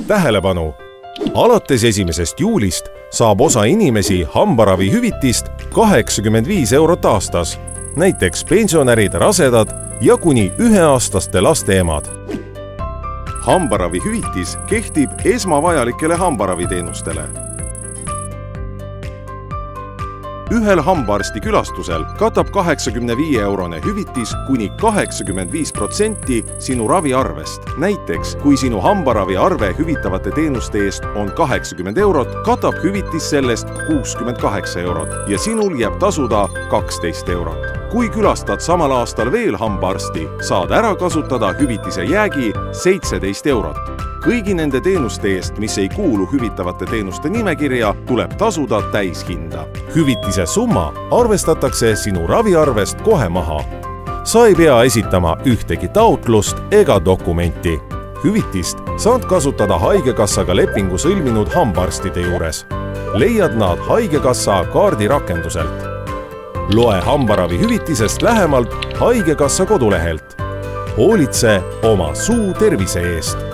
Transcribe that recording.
Tähelepanu! Alates 1. juulist saab osa inimesi hambaravihüvitist 85 € aastas, näiteks pensionärid, rasedad ja kuni 1-aastaste laste emad. Hambaravihüvitis kehtib esmavajalikele hambaraviteenustele. Ühel hambaarsti külastusel katab 85-eurone hüvitis kuni 85% sinu raviarvest. Näiteks, kui sinu hambaravi arve hüvitavate teenuste eest on 80 €, katab hüvitis sellest 68 € ja sinul jääb tasuda 12 €. Kui külastad samal aastal veel hambaarsti, saad ära kasutada hüvitise jäägi 17 €. Kõigi nende teenuste eest, mis ei kuulu hüvitavate teenuste nimekirja, tuleb tasuda täishinda. Hüvitise summa arvestatakse sinu raviarvest kohe maha. Sa ei pea esitama ühtegi taotlust ega dokumenti. Hüvitist saad kasutada Haigekassaga lepingu sõlminud hambaarstide juures. Leiad nad Haigekassa kaardirakenduselt. Loe hambaravihüvitisest lähemalt Haigekassa kodulehelt. Hoolitse oma suu tervise eest.